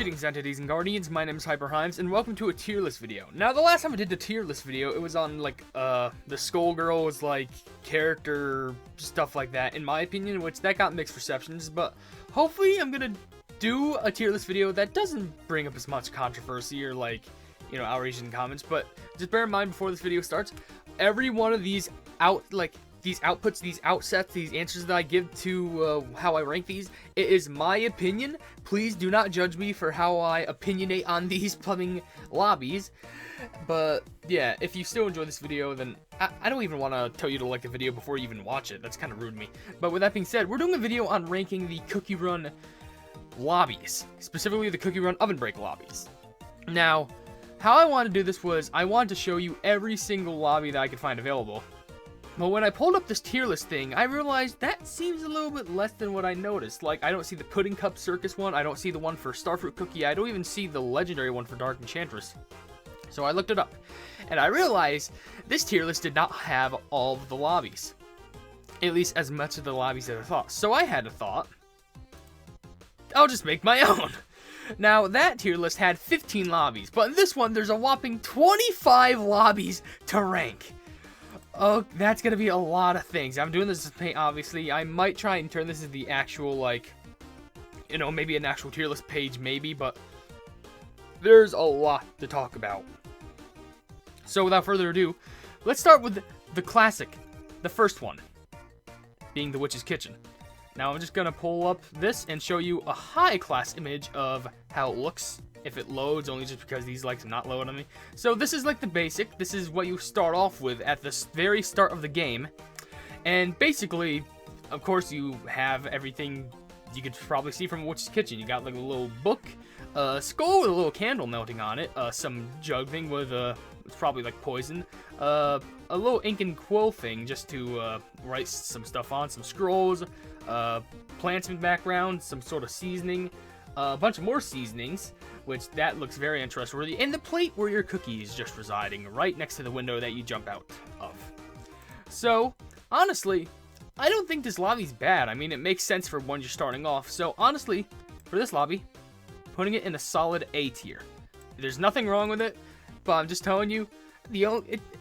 Greetings, entities and guardians, my name is HyperHimes, and welcome to a tier list video. Now, the last time I did the tier list video, it was on, like, the Skullgirls, like, character, stuff like that, in my opinion, which that got mixed receptions, but hopefully I'm gonna do a tier list video that doesn't bring up as much controversy or, like, you know, outrage in comments, but just bear in mind before this video starts, every one of these these outputs, these outsets, these answers that I give to how I rank these, it is my opinion. Please do not judge me for how I opinionate on these plumbing lobbies. But yeah, if you still enjoy this video, then I don't even want to tell you to like the video before you even watch it. That's kind of rude of me. But with that being said, we're doing a video on ranking the Cookie Run lobbies, specifically the Cookie Run OvenBreak lobbies. Now, how I wanted to do this was I wanted to show you every single lobby that I could find available. But when I pulled up this tier list thing, I realized that seems a little bit less than what I noticed. Like, I don't see the Pudding Cup Circus one, I don't see the one for Starfruit Cookie, I don't even see the legendary one for Dark Enchantress. So I looked it up, and I realized this tier list did not have all of the lobbies. At least as much of the lobbies as I thought. So I had a thought, I'll just make my own. Now, that tier list had 15 lobbies, but in this one, there's a whopping 25 lobbies to rank. Oh, that's gonna be a lot of things. I'm doing this as paint, obviously. I might try and turn this into the actual, like, you know, maybe an actual tier list page, maybe, but there's a lot to talk about. So, without further ado, let's start with the classic, the first one, being the Witch's Kitchen. Now, I'm just gonna pull up this and show you a high-class image of how it looks. If it loads, only just because these like to not load on me. So this is like the basic. This is what you start off with at the very start of the game. And basically, of course, you have everything you could probably see from Witch's Kitchen. You got like a little book, a skull with a little candle melting on it, some jug thing with it's probably like poison, a little ink and quill thing just to write some stuff on, some scrolls, plants in the background, some sort of seasoning, a bunch of more seasonings, which that looks very interesting, and the plate where your cookie is just residing, right next to the window that you jump out of. So, honestly, I don't think this lobby's bad. I mean, it makes sense for when you're starting off. So, honestly, for this lobby, putting it in a solid A tier. There's nothing wrong with it, but I'm just telling you,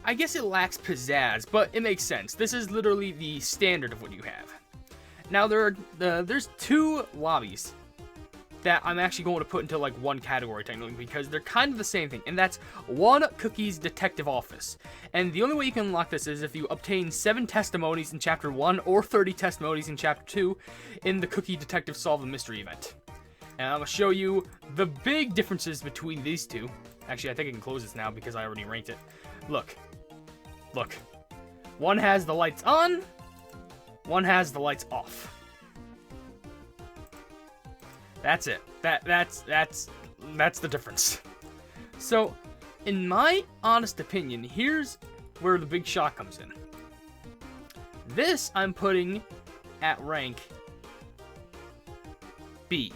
I guess it lacks pizzazz, but it makes sense. This is literally the standard of what you have. Now, there's two lobbies that I'm actually going to put into like one category technically because they're kind of the same thing, and that's One Cookie's Detective Office. And the only way you can unlock this is if you obtain 7 testimonies in Chapter 1 or 30 testimonies in Chapter 2 in the Cookie Detective Solve a Mystery event. And I'm going to show you the big differences between these two. Actually, I think I can close this now because I already ranked it. Look. One has the lights on, one has the lights off. That's it. That's the difference. So, in my honest opinion, here's where the big shot comes in. This I'm putting at rank B.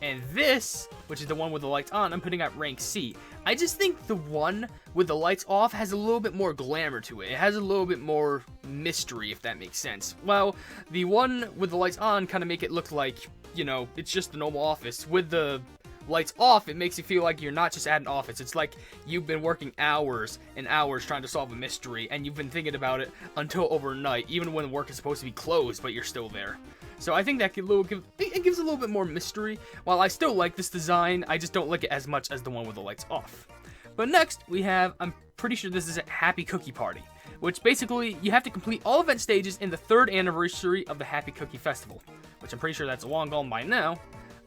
And this, which is the one with the lights on, I'm putting at rank C. I just think the one with the lights off has a little bit more glamour to it. It has a little bit more mystery, if that makes sense. While the one with the lights on kind of make it look like, you know, it's just a normal office. With the lights off, it makes you feel like you're not just at an office. It's like you've been working hours and hours trying to solve a mystery, and you've been thinking about it until overnight, even when work is supposed to be closed, but you're still there. So I think that it gives a little bit more mystery. While I still like this design, I just don't like it as much as the one with the lights off. But next, we have, I'm pretty sure this is a Happy Cookie Party, which basically, you have to complete all event stages in the 3rd anniversary of the Happy Cookie Festival, which I'm pretty sure that's long gone by now,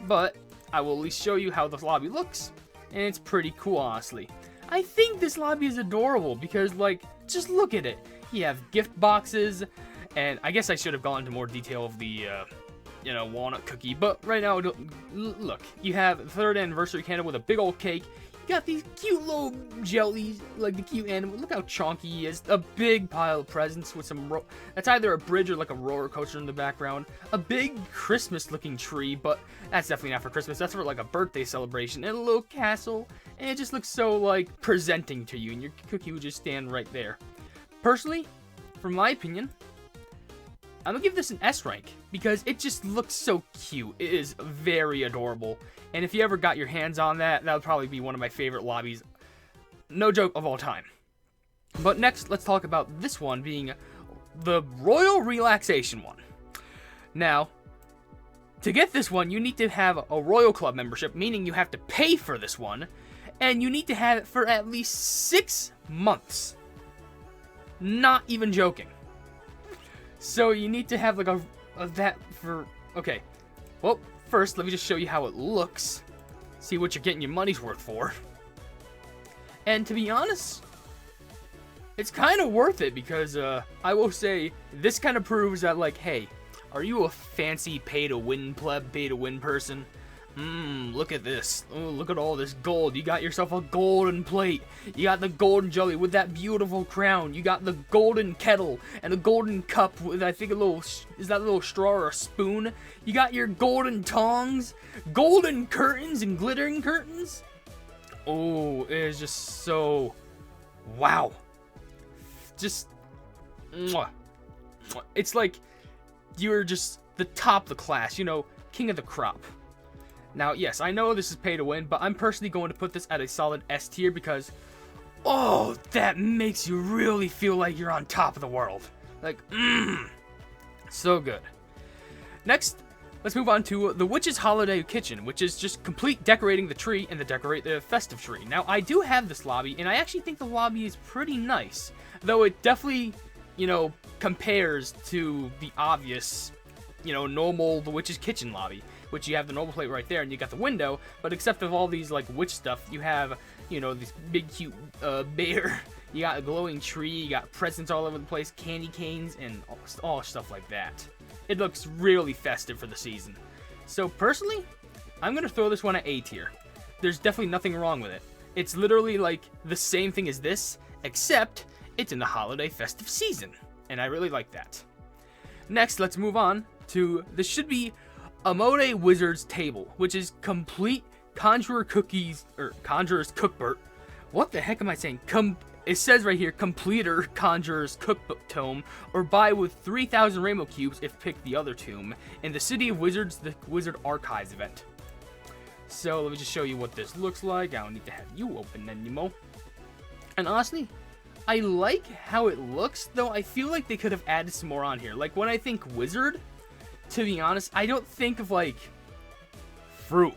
but I will at least show you how the lobby looks, and it's pretty cool, honestly. I think this lobby is adorable, because, like, just look at it. You have gift boxes, and I guess I should have gone into more detail of the, you know, walnut cookie, but right now, look, you have the 3rd anniversary candle with a big old cake. You got these cute little jellies, like the cute animal. Look how chonky he is. A big pile of presents with some, that's either a bridge or like a roller coaster in the background. A big Christmas-looking tree, but that's definitely not for Christmas. That's for like a birthday celebration. And a little castle, and it just looks so like presenting to you, and your cookie would just stand right there. Personally, from my opinion, I'm gonna give this an S rank because it just looks so cute. It is very adorable. And if you ever got your hands on that, that would probably be one of my favorite lobbies, no joke, of all time. But next, let's talk about this one being the Royal Relaxation one. Now, to get this one, you need to have a Royal Club membership, meaning you have to pay for this one, and you need to have it for at least 6 months. Not even joking. So you need to have like a that for, okay. Well, first, let me just show you how it looks. See what you're getting your money's worth for. And to be honest, it's kind of worth it because I will say this kind of proves that, like, hey, are you a fancy pay-to-win pleb, pay-to-win person? Look at this. Oh, look at all this gold. You got yourself a golden plate. You got the golden jelly with that beautiful crown. You got the golden kettle and a golden cup with, I think, a little, is that a little straw or a spoon? You got your golden tongs, golden curtains and glittering curtains. Oh, it is just so, wow. Just, mwah. It's like you're just the top of the class, you know, king of the crop. Now, yes, I know this is pay to win, but I'm personally going to put this at a solid S tier because, oh, that makes you really feel like you're on top of the world. Like, so good. Next, let's move on to the Witch's Holiday Kitchen, which is just complete decorating the tree and decorate the festive tree. Now, I do have this lobby, and I actually think the lobby is pretty nice, though it definitely, you know, compares to the obvious, you know, normal The Witch's Kitchen lobby, which you have the normal plate right there, and you got the window, but except of all these, like, witch stuff, you have, you know, this big, cute bear, you got a glowing tree, you got presents all over the place, candy canes, and all stuff like that. It looks really festive for the season. So, personally, I'm gonna throw this one at A tier. There's definitely nothing wrong with it. It's literally, like, the same thing as this, except it's in the holiday festive season, and I really like that. Next, let's move on to, this should be Emoji Wizard's Table, which is complete Conjurer's Cookbook. What the heck am I saying? It says right here, completer Conjurer's Cookbook Tome, or buy with 3,000 Rainbow Cubes if pick the other tome, in the City of Wizards, the Wizard Archives event. So, let me just show you what this looks like. I don't need to have you open anymore. And honestly, I like how it looks, though I feel like they could have added some more on here. Like, when I think wizard, to be honest, I don't think of, like, fruit.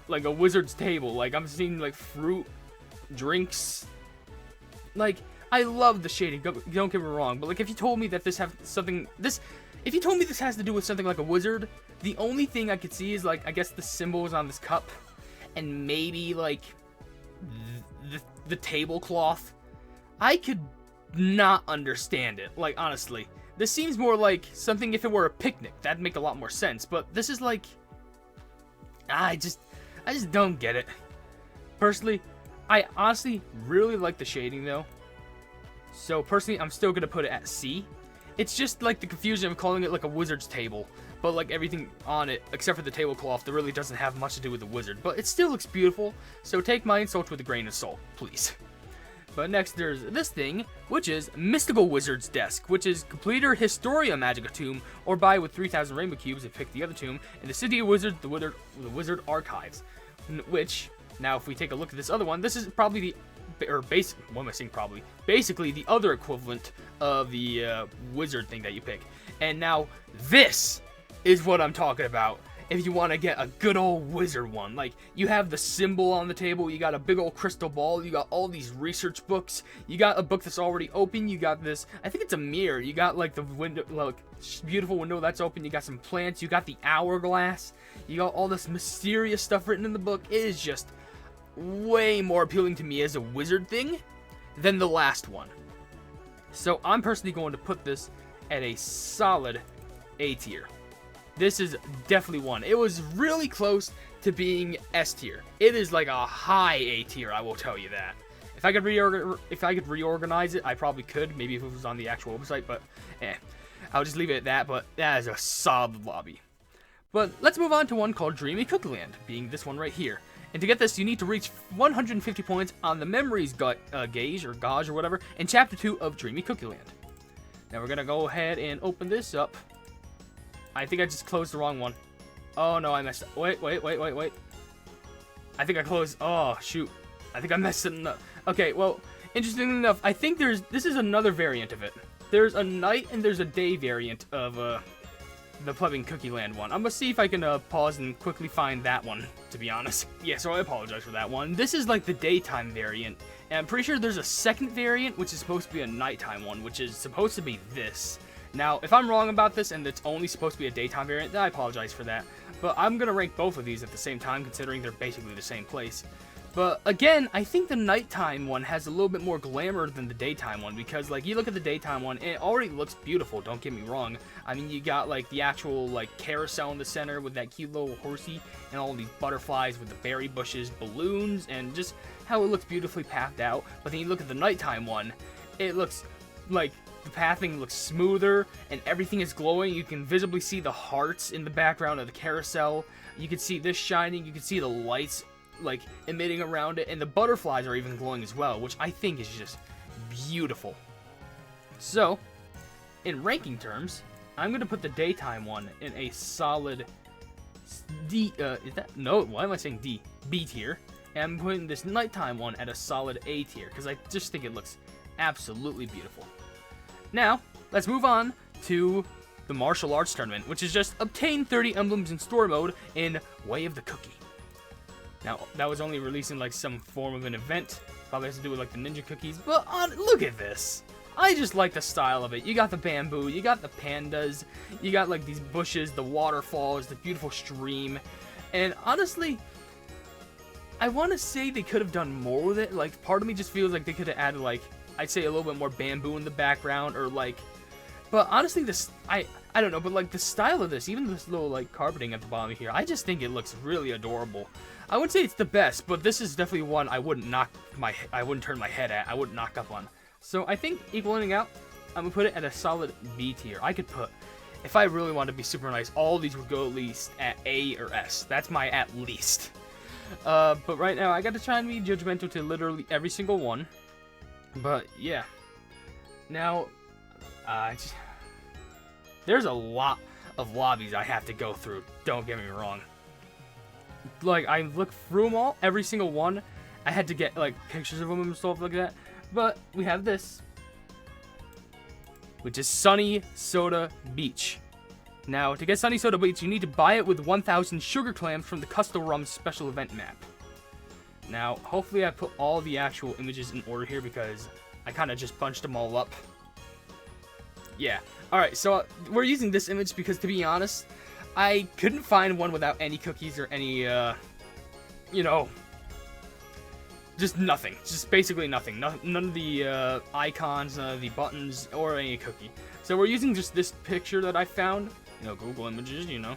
Like a wizard's table. Like, I'm seeing, like, fruit, drinks. Like, I love the shading, don't get me wrong. But, like, if you told me that this has something, if you told me this has to do with something like a wizard, the only thing I could see is, like, I guess the symbols on this cup. And maybe, like, the tablecloth. I could not understand it. Like, honestly. This seems more like something if it were a picnic. That'd make a lot more sense. But this is like, I just don't get it. Personally, I honestly really like the shading though. So personally, I'm still gonna put it at C. It's just like the confusion of calling it like a wizard's table, but like everything on it except for the tablecloth that really doesn't have much to do with the wizard. But it still looks beautiful. So take my insults with a grain of salt, please. But next, there's this thing, which is Mystical Wizard's Desk, which is Completer Historia Magica Tomb, or buy with 3,000 Rainbow Cubes if pick the other tomb, in the City of Wizards, the Wizard Archives. Which, now if we take a look at this other one, this is probably basically the other equivalent of the wizard thing that you pick. And now, this is what I'm talking about. If you want to get a good old wizard one, like, you have the symbol on the table, you got a big old crystal ball, you got all these research books, you got a book that's already open, you got this, I think it's a mirror, you got, like, the window, like, beautiful window that's open, you got some plants, you got the hourglass, you got all this mysterious stuff written in the book. It is just way more appealing to me as a wizard thing than the last one. So, I'm personally going to put this at a solid A tier. This is definitely one. It was really close to being S tier. It is like a high A tier, I will tell you that. If I could reorganize it, I probably could. Maybe if it was on the actual website, but I'll just leave it at that. But that is a solid lobby. But let's move on to one called Dreamy Cookieland, being this one right here. And to get this, you need to reach 150 points on the Memories Gauge or whatever in Chapter 2 of Dreamy Cookieland. Now we're gonna go ahead and open this up. I think I just closed the wrong one. Oh no, I messed up. Wait. I think I closed. Oh shoot. I think I messed it up. Okay, well, interestingly enough, I think this is another variant of it. There's a night and there's a day variant of the Plebbing Cookieland one. I'm gonna see if I can pause and quickly find that one, to be honest. Yeah, so I apologize for that one. This is like the daytime variant, and I'm pretty sure there's a second variant, which is supposed to be a nighttime one, which is supposed to be this. Now, if I'm wrong about this and it's only supposed to be a daytime variant, then I apologize for that. But I'm gonna rank both of these at the same time, considering they're basically the same place. But again, I think the nighttime one has a little bit more glamour than the daytime one, because like you look at the daytime one, it already looks beautiful, don't get me wrong. I mean, you got like the actual like carousel in the center with that cute little horsey and all these butterflies with the berry bushes, balloons, and just how it looks beautifully pathed out. But then you look at the nighttime one, it looks like the pathing looks smoother and everything is glowing. You can visibly see the hearts in the background of the carousel. You can see this shining, you can see the lights like emitting around it, and the butterflies are even glowing as well, which I think is just beautiful. So, in ranking terms, I'm going to put the daytime one in a solid D, is that, no, why am I saying D? B tier. And I'm putting this nighttime one at a solid A tier, because I just think it looks absolutely beautiful. Now, let's move on to the martial arts tournament, which is just obtain 30 emblems in story mode in Way of the Cookie. Now, that was only releasing like some form of an event. Probably has to do with like the ninja cookies. But look at this. I just like the style of it. You got the bamboo, you got the pandas, you got like these bushes, the waterfalls, the beautiful stream. And honestly, I want to say they could have done more with it. Like, part of me just feels like they could have added like, I'd say a little bit more bamboo in the background, or like, but honestly, this, I don't know, but like the style of this, even this little like carpeting at the bottom here, I just think it looks really adorable. I wouldn't say it's the best, but this is definitely one I wouldn't turn my head at. I wouldn't knock up on. So I think equaling out, I'm gonna put it at a solid B tier. I could put, if I really wanted to be super nice, all these would go at least at A or S. That's my at least. But right now I got to try and be judgmental to literally every single one. But yeah. Now, there's a lot of lobbies I have to go through. Don't get me wrong. Like, I looked through them all, every single one. I had to get, like, pictures of them and stuff like that. But we have this, which is Sunny Soda Beach. Now, to get Sunny Soda Beach, you need to buy it with 1,000 sugar clams from the Custom Rum special event map. Now, hopefully I put all the actual images in order here, because I kind of just bunched them all up. Yeah. Alright, so we're using this image because, to be honest, I couldn't find one without any cookies or any, you know, just nothing. Just basically nothing. None of the icons, none of the buttons, or any cookie. So we're using just this picture that I found. You know, Google Images, you know.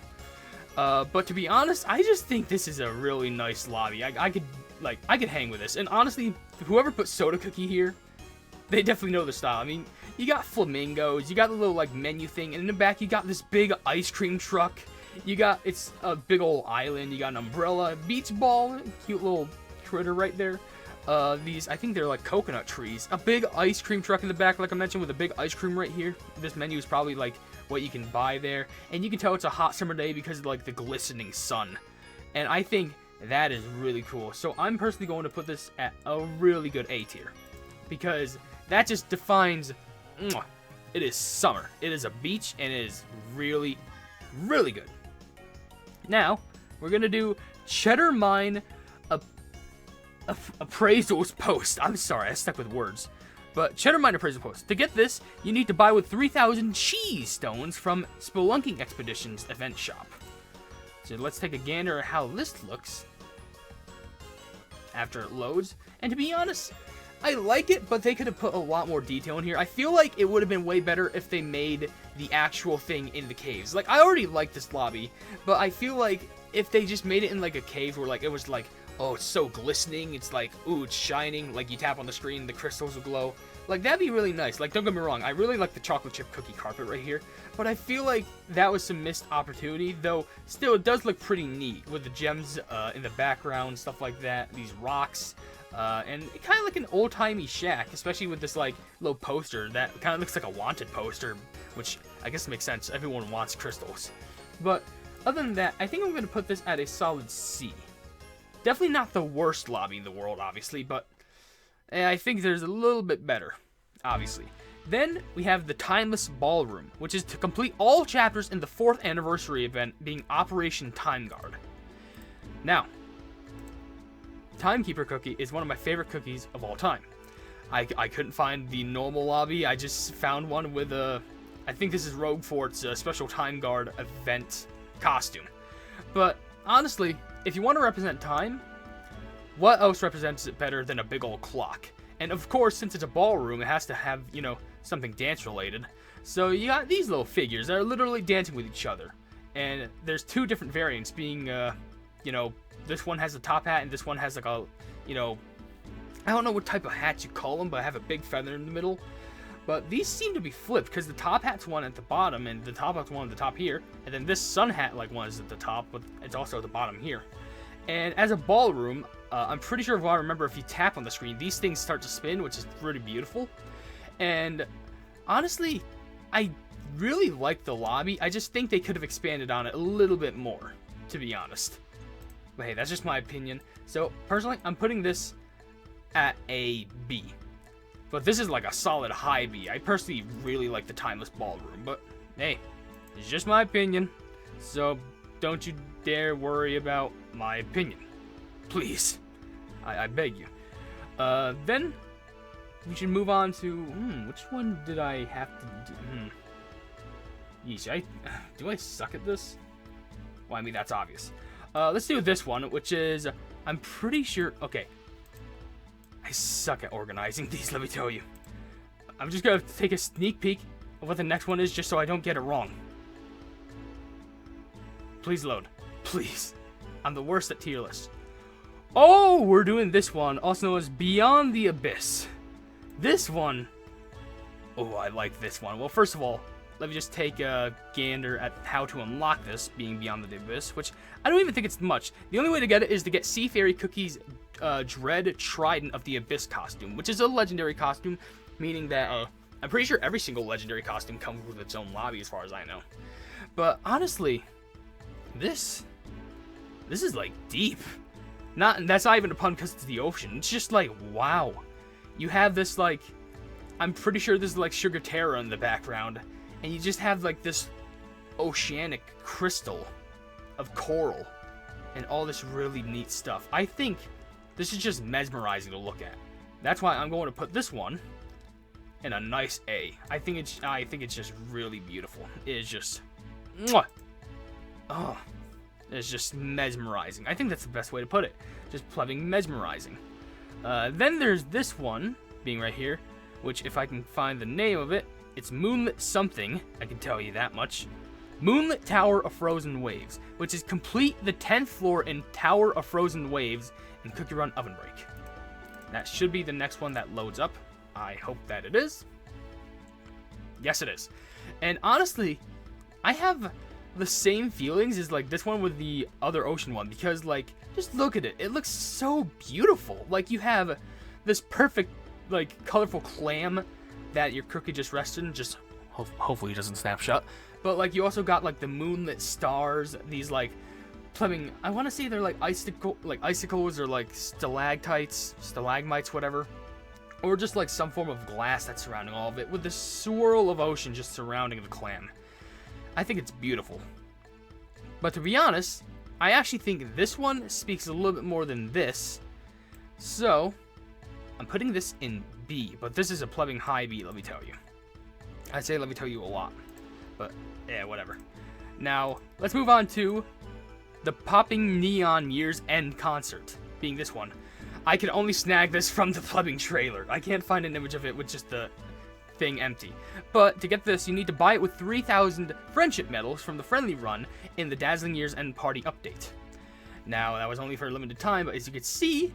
But to be honest, I just think this is a really nice lobby. I could hang with this. And honestly, whoever put Soda Cookie here, they definitely know the style. I mean, you got flamingos, you got the little, like, menu thing, and in the back you got this big ice cream truck. You got, it's a big old island, you got an umbrella, beach ball, cute little critter right there. These, I think they're like coconut trees. A big ice cream truck in the back, like I mentioned, with a big ice cream right here. This menu is probably, like, what you can buy there. And you can tell it's a hot summer day because of, like, the glistening sun. And I think that is really cool. So I'm personally going to put this at a really good A tier, because that just defines, it is summer. It is a beach, and it is really, really good. Now, we're going to do Cheddar Mine Appraisals Post. I'm sorry, I stuck with words. But Cheddar Mine Appraisal Post. To get this, you need to buy with 3,000 cheese stones from Spelunking Expeditions event shop. So let's take a gander at how this looks after it loads. And to be honest, I like it, but they could have put a lot more detail in here. I feel like it would have been way better if they made the actual thing in the caves. Like, I already like this lobby, but I feel like if they just made it in, like, a cave where, like, it was, like, oh, it's so glistening, it's like, ooh, it's shining, like, you tap on the screen, the crystals will glow. Like, that'd be really nice. Like, don't get me wrong, I really like the chocolate chip cookie carpet right here, but I feel like that was some missed opportunity, though still it does look pretty neat with the gems in the background, stuff like that, these rocks, and kind of like an old-timey shack, especially with this, like, little poster that kind of looks like a wanted poster, which I guess makes sense. Everyone wants crystals. But other than that, I think I'm going to put this at a solid C. Definitely not the worst lobby in the world, obviously, but I think there's a little bit better, obviously. Then we have the Timeless Ballroom, which is to complete all chapters in the 4th anniversary event, being Operation Time Guard. Now, Timekeeper cookie is one of my favorite cookies of all time. I couldn't find the normal lobby. I just found one with a, I think this is Rogue Fort's special Time Guard event costume. But honestly, if you want to represent time, what else represents it better than a big old clock? And of course, since it's a ballroom, it has to have, you know, something dance related. So you got these little figures that are literally dancing with each other. And there's 2 different variants, being, you know, this one has a top hat and this one has like a, you know, I don't know what type of hat you call them, but I have a big feather in the middle. But these seem to be flipped, because the top hat's one at the bottom and the top hat's one at the top here. And then this sun hat like one is at the top, but it's also at the bottom here. And as a ballroom, I'm pretty sure if I remember, if you tap on the screen, these things start to spin, which is really beautiful. And honestly, I really like the lobby. I just think they could have expanded on it a little bit more, to be honest. But hey, that's just my opinion. So personally, I'm putting this at a B. But this is like a solid high B. I personally really like the Timeless Ballroom. But hey, it's just my opinion. So don't you dare worry about my opinion. Please. I beg you. Then we should move on to, which one did I have to do? Yeesh, do I suck at this? Well, I mean, that's obvious. Let's do this one, which is, I'm pretty sure, okay. I suck at organizing these, let me tell you. I'm just gonna take a sneak peek of what the next one is, just so I don't get it wrong. Please load. Please. I'm the worst at tier lists. Oh, we're doing this one, also known as Beyond the Abyss. This one, oh, I like this one. Well, first of all, let me just take a gander at how to unlock this, being Beyond the Abyss, which I don't even think it's much. The only way to get it is to get Sea Fairy Cookie's Dread Trident of the Abyss costume, which is a legendary costume, meaning that I'm pretty sure every single legendary costume comes with its own lobby, as far as I know. But honestly, this is like deep. That's not even a pun because it's the ocean. It's just like, wow. You have this, like, I'm pretty sure this is like Sugar Terra in the background, and you just have like this oceanic crystal of coral and all this really neat stuff. I think this is just mesmerizing to look at. That's why I'm going to put this one in a nice A. I think it's just really beautiful. It is just, mwah. Oh, it's just mesmerizing. I think that's the best way to put it. Just plugging mesmerizing. Then there's this one, being right here, which if I can find the name of it, it's Moonlit something, I can tell you that much. Moonlit Tower of Frozen Waves, which is complete the 10th floor in Tower of Frozen Waves in Cookie Run OvenBreak. That should be the next one that loads up. I hope that it is. Yes, it is. And honestly, I have the same feelings as like this one with the other ocean one, because like, just look at it. It looks so beautiful. Like you have this perfect, like, colorful clam that your cookie just rested in. Just hopefully it doesn't snap shut. But like you also got like the moonlit stars, these like plumbing, I want to say they're like icicles or like stalactites, stalagmites, whatever, or just like some form of glass that's surrounding all of it, with this swirl of ocean just surrounding the clam. I think it's beautiful. But to be honest, I actually think this one speaks a little bit more than this. So I'm putting this in B, but this is a plumbing high B, let me tell you. I say let me tell you a lot, but yeah, whatever. Now, let's move on to the Popping Neon Year's End concert, being this one. I can only snag this from the plumbing trailer. I can't find an image of it with just the thing empty. But to get this, you need to buy it with 3,000 friendship medals from the friendly run in the Dazzling Year's End Party update. Now, that was only for a limited time, but as you can see,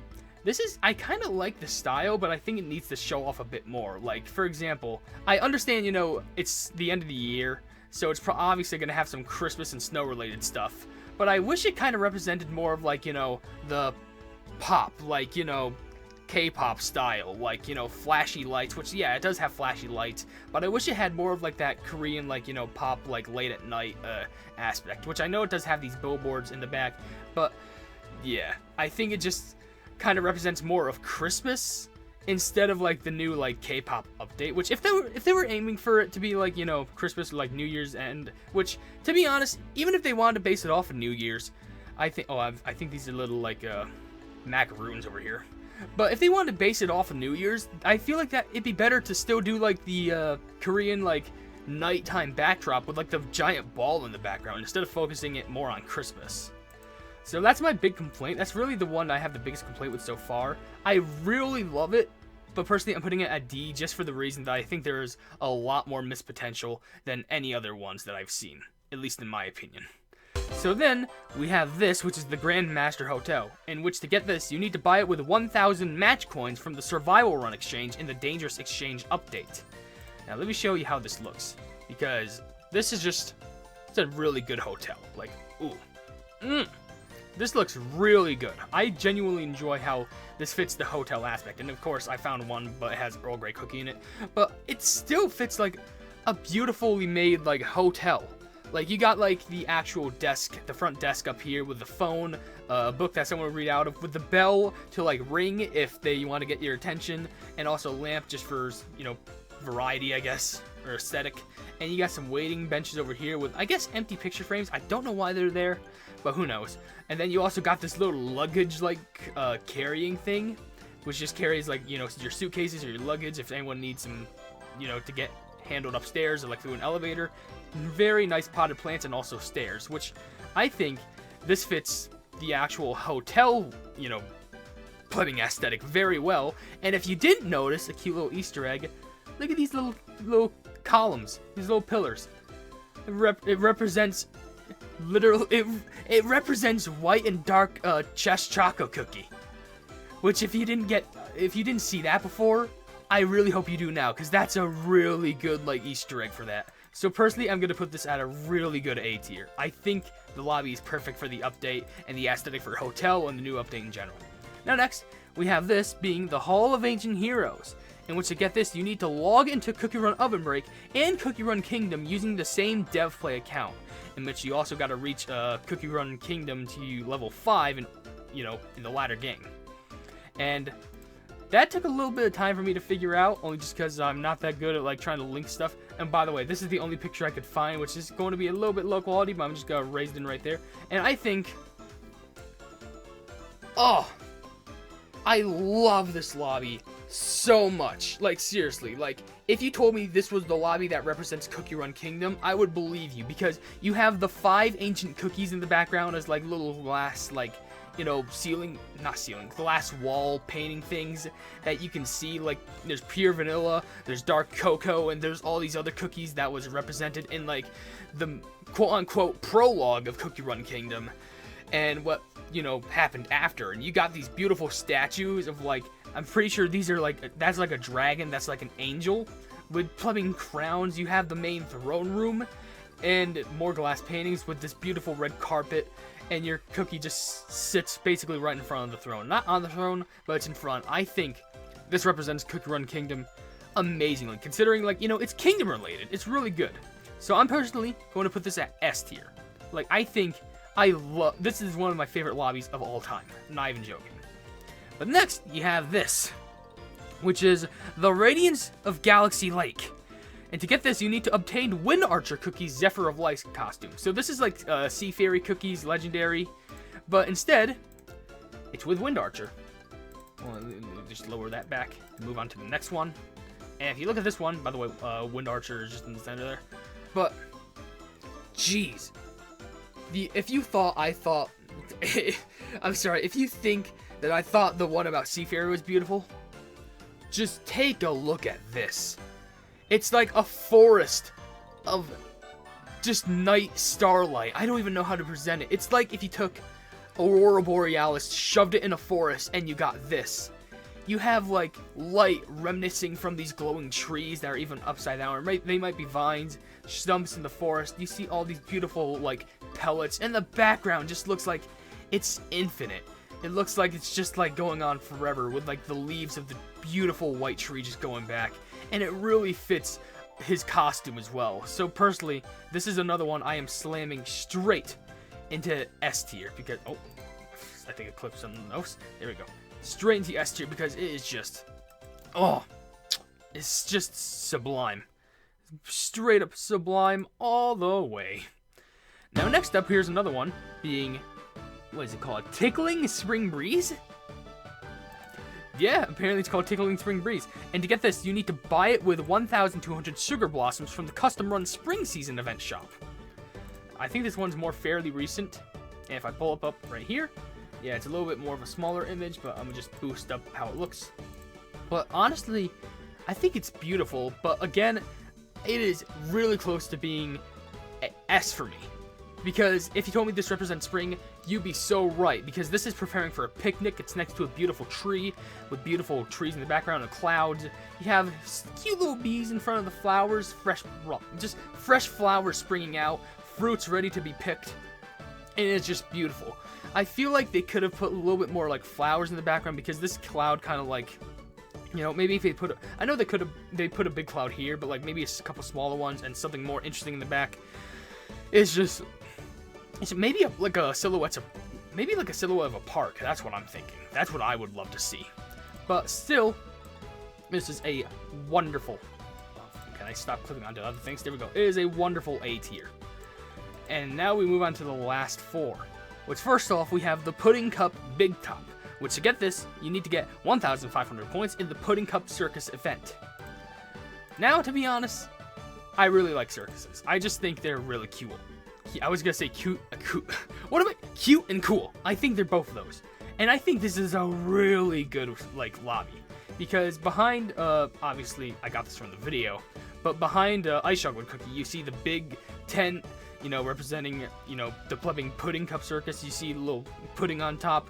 I kind of like the style, but I think it needs to show off a bit more. Like, for example, I understand, you know, it's the end of the year, so it's obviously going to have some Christmas and snow-related stuff. But I wish it kind of represented more of, like, you know, the pop, like, you know, K-pop style, like, you know, flashy lights, which, yeah, it does have flashy lights, but I wish it had more of, like, that Korean, like, you know, pop, like, late at night aspect, which I know it does have these billboards in the back, but, yeah, I think it just kind of represents more of Christmas instead of, like, the new, like, K-pop update, which if they were aiming for it to be, like, you know, Christmas or, like, New Year's End, which, to be honest, even if they wanted to base it off of New Year's, I think, I think these are little, like, macaroons over here. But if they wanted to base it off of New Year's, I feel like that it'd be better to still do, like, the Korean, like, nighttime backdrop with, like, the giant ball in the background instead of focusing it more on Christmas. So that's my big complaint. That's really the one I have the biggest complaint with so far. I really love it, but personally I'm putting it at D just for the reason that I think there's a lot more missed potential than any other ones that I've seen, at least in my opinion. So then, we have this, which is the Grand Master Hotel, in which to get this, you need to buy it with 1,000 match coins from the Survival Run exchange in the Dangerous Exchange update. Now, let me show you how this looks, because this is just, it's a really good hotel. Like, ooh. This looks really good. I genuinely enjoy how this fits the hotel aspect, and of course, I found one, but it has Earl Grey cookie in it, but it still fits, like, a beautifully made, like, hotel. Like, you got, like, the actual desk, the front desk up here with the phone, a book that someone would read out of, with the bell to, like, ring if they want to get your attention, and also a lamp just for, you know, variety, I guess, or aesthetic. And you got some waiting benches over here with, I guess, empty picture frames. I don't know why they're there, but who knows. And then you also got this little luggage, like, carrying thing, which just carries, like, you know, your suitcases or your luggage if anyone needs some, you know, to get handled upstairs or, like, through an elevator. Very nice potted plants and also stairs, which I think this fits the actual hotel, you know, living aesthetic very well. And if you didn't notice, a cute little Easter egg, look at these little columns, these little pillars. It represents literally it represents white and dark chess choco cookie, which if you didn't see that before, I really hope you do now, because that's a really good, like, Easter egg for that. So personally, I'm going to put this at a really good A tier. I think the lobby is perfect for the update and the aesthetic for hotel and the new update in general. Now next, we have this being the Hall of Ancient Heroes, in which to get this, you need to log into Cookie Run OvenBreak and Cookie Run Kingdom using the same DevPlay account, in which you also got to reach Cookie Run Kingdom to level 5 in the latter game. And that took a little bit of time for me to figure out, only just because I'm not that good at, like, trying to link stuff. And by the way, this is the only picture I could find, which is going to be a little bit low quality, but I'm just going to raise it in right there. And I think, oh, I love this lobby so much. Like, seriously, like, if you told me this was the lobby that represents Cookie Run Kingdom, I would believe you, because you have the 5 ancient cookies in the background as, like, little glass, like, you know, glass wall painting things that you can see. Like, there's pure vanilla, there's dark cocoa, and there's all these other cookies that was represented in, like, the quote-unquote prologue of Cookie Run Kingdom, and what, you know, happened after. And you got these beautiful statues of, like, I'm pretty sure these are, like, that's like a dragon, that's like an angel with plumbing crowns. You have the main throne room and more glass paintings with this beautiful red carpet, and your cookie just sits basically right in front of the throne. Not on the throne, but it's in front. I think this represents Cookie Run Kingdom amazingly, considering, like, you know, it's kingdom related. It's really good. So I'm personally going to put this at S tier. Like, I think this is one of my favorite lobbies of all time. Not even joking. But next, you have this, which is the Radiance of Galaxy Lake. And to get this, you need to obtain Wind Archer Cookie's Zephyr of Light costume. So this is like Sea Fairy Cookies Legendary, but instead, it's with Wind Archer. Well, just lower that back and move on to the next one. And if you look at this one, by the way, Wind Archer is just in the center there. But, jeez. If you think that I thought the one about Sea Fairy was beautiful, just take a look at this. It's like a forest of just night starlight. I don't even know how to present it. It's like if you took Aurora Borealis, shoved it in a forest, and you got this. You have, like, light reminiscing from these glowing trees that are even upside down. Or they might be vines, stumps in the forest. You see all these beautiful, like, pellets. And the background just looks like it's infinite. It looks like it's just, like, going on forever with, like, the leaves of the beautiful white tree just going back. And it really fits his costume as well. So, personally, this is another one I am slamming straight into S tier. Because, oh, I think it clipped something else. There we go. Straight into S tier because it is just, oh, it's just sublime. Straight up sublime all the way. Now next up, here's another one, being, what is it called? Tickling Spring Breeze? Yeah, apparently it's called Tickling Spring Breeze. And to get this, you need to buy it with 1,200 sugar blossoms from the custom run spring season event shop. I think this one's more fairly recent. And if I pull up right here, yeah, it's a little bit more of a smaller image, but I'm gonna just boost up how it looks. But honestly, I think it's beautiful, but again, it is really close to being S for me. Because if you told me this represents spring, you'd be so right. Because this is preparing for a picnic. It's next to a beautiful tree with beautiful trees in the background and clouds. You have cute little bees in front of the flowers, just fresh flowers springing out, fruits ready to be picked. And it's just beautiful. I feel like they could have put a little bit more like flowers in the background because this cloud kind of like, you know, maybe if they put I know they put a big cloud here, but like maybe a couple smaller ones and something more interesting in the back. It's maybe like a silhouette of a park. That's what I'm thinking. That's what I would love to see. But still, this is a wonderful. Can I stop clicking onto other things? There we go. It is a wonderful A tier. And now we move on to the last four. Which first off, we have the Pudding Cup Big Top. Which to get this, you need to get 1,500 points in the Pudding Cup Circus event. Now, to be honest, I really like circuses. I just think they're really cute. I was gonna say cute. What am I? Cute and cool. I think they're both of those. And I think this is a really good like lobby because behind, obviously I got this from the video, but behind Ice Chocolate Cookie, you see the big tent, you know, representing, you know, the Plubbing Pudding Cup Circus. You see a little pudding on top,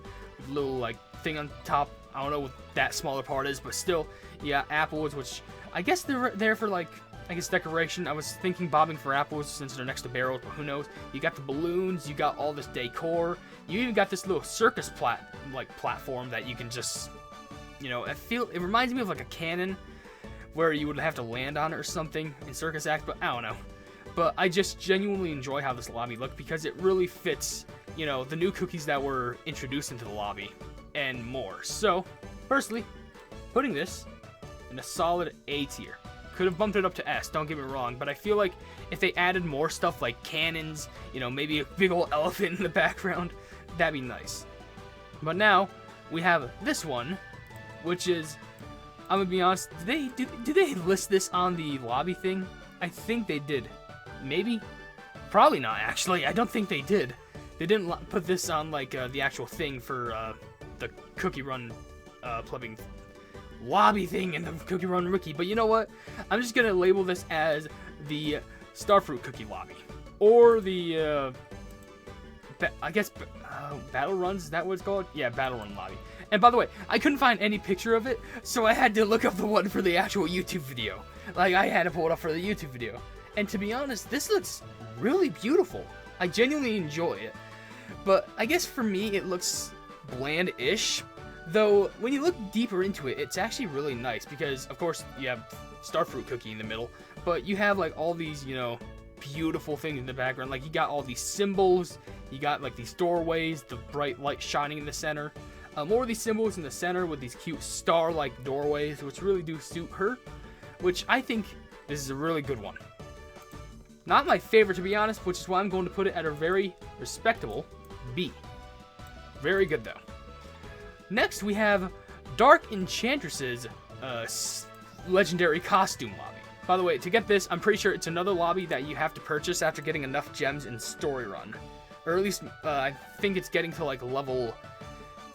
little like thing on top. I don't know what that smaller part is, but still, yeah, apples, which I guess they're there for like, I guess decoration. I was thinking bobbing for apples since they're next to barrels, but who knows? You got the balloons, you got all this decor, you even got this little circus platform that you can just, you know, it reminds me of like a cannon where you would have to land on it or something in Circus Act, but I don't know. But I just genuinely enjoy how this lobby looked because it really fits, you know, the new cookies that were introduced into the lobby and more. So, personally, putting this in a solid A tier. Could have bumped it up to S, don't get me wrong, but I feel like if they added more stuff like cannons, you know, maybe a big old elephant in the background, that'd be nice. But now, we have this one, which is, I'm gonna be honest, did they list this on the lobby thing? I think they did. Maybe? Probably not, actually. I don't think they did. They didn't put this on, like, the actual thing for, the Cookie Run, Plubbing lobby thing in the Cookie Run Rookie. But you know what? I'm just gonna label this as the Starfruit Cookie Lobby. Or the, I guess, Battle Runs, is that what it's called? Yeah, Battle Run Lobby. And by the way, I couldn't find any picture of it, so I had to look up the one for the actual YouTube video. Like, I had to pull it up for the YouTube video. And to be honest, this looks really beautiful. I genuinely enjoy it. But I guess for me, it looks bland-ish. Though, when you look deeper into it, it's actually really nice. Because, of course, you have Starfruit Cookie in the middle. But you have, like, all these, you know, beautiful things in the background. Like, you got all these symbols. You got, like, these doorways. The bright light shining in the center. More of these symbols in the center with these cute star-like doorways. Which really do suit her. Which I think this is a really good one. Not my favorite, to be honest, which is why I'm going to put it at a very respectable B. Very good, though. Next, we have Dark Enchantresses legendary costume lobby. By the way, to get this, I'm pretty sure it's another lobby that you have to purchase after getting enough gems in Story Run. Or at least, I think it's getting to, like, level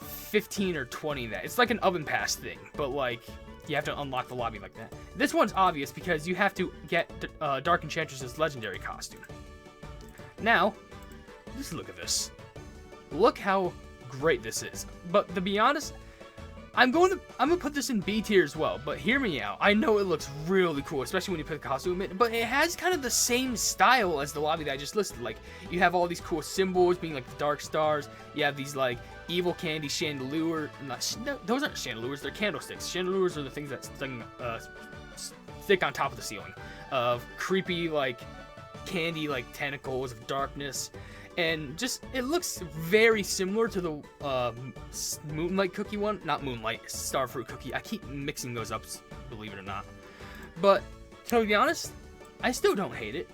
15 or 20 that. It's like an oven pass thing, but, like, you have to unlock the lobby like that. This one's obvious because you have to get Dark Enchantress's legendary costume. Now, just look at this. look how great this is. But to be honest, I'm gonna put this in B tier as well, but hear me out. I know it looks really cool, especially when you put the costume in, but it has kind of the same style as the lobby that I just listed. Like, you have all these cool symbols being like the dark stars. You have these like evil candy chandelier. Those aren't chandeliers, they're candlesticks. Chandeliers are the things that stick on top of the ceiling. Of creepy like candy like tentacles of darkness. And just, it looks very similar to the Moonlight cookie one. Not Moonlight, Starfruit cookie. I keep mixing those up, believe it or not. But, to be honest, I still don't hate it.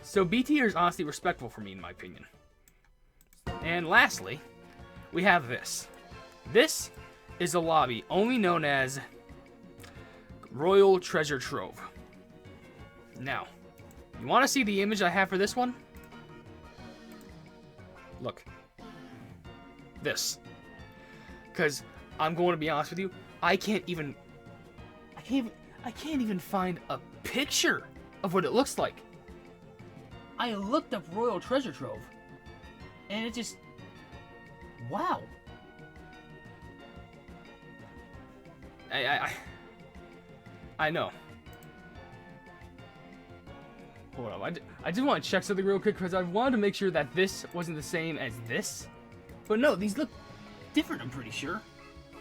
So B tier is honestly respectful for me, in my opinion. And lastly, we have this. This is a lobby only known as Royal Treasure Trove. Now, you want to see the image I have for this one? Look. This. Because I'm going to be honest with you, I can't even find a picture of what it looks like. I looked up Royal Treasure Trove, and it just, wow. I know. Hold on, I just want to check something real quick because I wanted to make sure that this wasn't the same as this. But no, these look different, I'm pretty sure.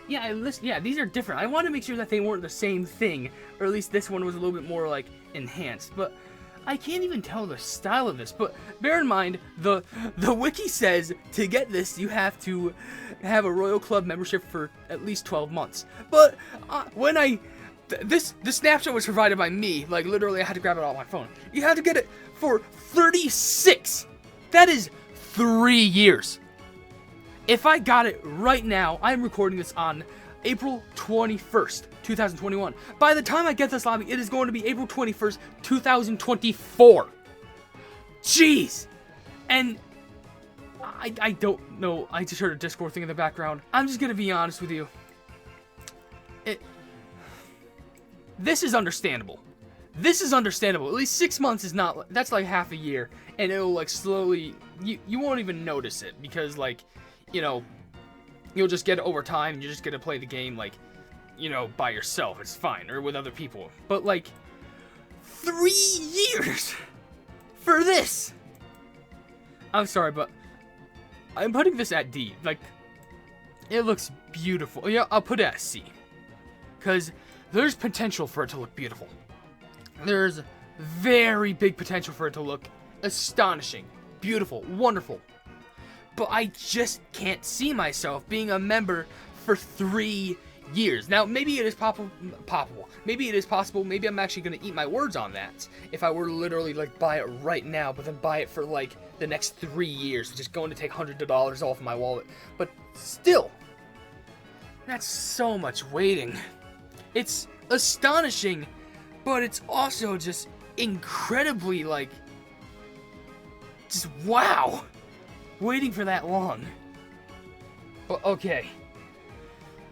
Yeah, these are different. I wanted to make sure that they weren't the same thing, or at least this one was a little bit more like enhanced. But I can't even tell the style of this. But bear in mind, the wiki says to get this, you have to have a Royal Club membership for at least 12 months. But when the snapshot was provided by me. Like, literally, I had to grab it off my phone. You had to get it for 36. That is 3 years. If I got it right now, I'm recording this on April 21st, 2021. By the time I get this lobby, it is going to be April 21st, 2024. Jeez. And I don't know. I just heard a Discord thing in the background. I'm just going to be honest with you. This is understandable. This is understandable. At least 6 months is not, that's like half a year. And it'll like slowly, you won't even notice it. Because like, you know, you'll just get it over time. And you're just going to play the game like, you know, by yourself. It's fine. Or with other people. But like, 3 years for this. I'm sorry, but I'm putting this at D. Like, it looks beautiful. Yeah, I'll put it at C. Because there's potential for it to look beautiful. There's very big potential for it to look astonishing, beautiful, wonderful. But I just can't see myself being a member for 3 years. Now, maybe it is possible. Maybe it is possible. Maybe I'm actually going to eat my words on that. If I were to literally like buy it right now, but then buy it for like the next 3 years, which is going to take hundreds of dollars off my wallet. But still, that's so much waiting. It's astonishing, but it's also just incredibly, like, just wow. Waiting for that long. But okay.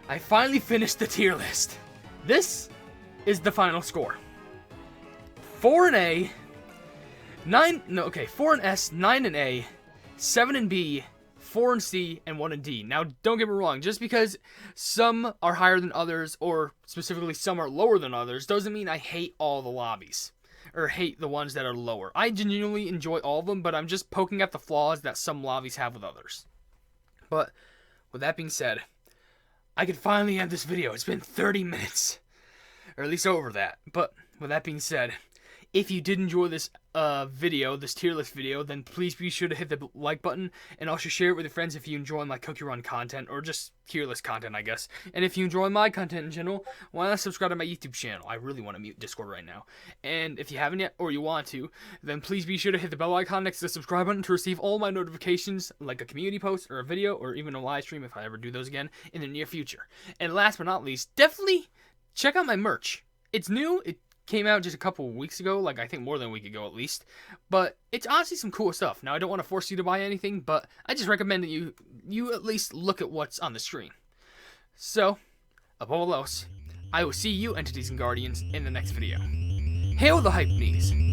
I finally finished the tier list. This is the final score. 4 in A, 4 in S, 9 in A, 7 in B, 4 in C, and 1 in D. Now, don't get me wrong, just because some are higher than others, or specifically some are lower than others, doesn't mean I hate all the lobbies, or hate the ones that are lower. I genuinely enjoy all of them, but I'm just poking at the flaws that some lobbies have with others. But, with that being said, I can finally end this video. It's been 30 minutes, or at least over that. But, with that being said, if you did enjoy this video, this tier list video, then please be sure to hit the like button, and also share it with your friends if you enjoy my cookie run content, or just tier list content, I guess. And if you enjoy my content in general, why not subscribe to my YouTube channel? I really want to mute Discord right now. And if you haven't yet, or you want to, then please be sure to hit the bell icon next to the subscribe button to receive all my notifications, like a community post, or a video, or even a live stream if I ever do those again in the near future. And last but not least, definitely check out my merch. It's new. It came out just a couple weeks ago, like I think more than a week ago at least, but it's honestly some cool stuff. Now, I don't want to force you to buy anything, but I just recommend that you at least look at what's on the screen. So, above all else, I will see you, entities and guardians, in the next video. Hail the Hypenese!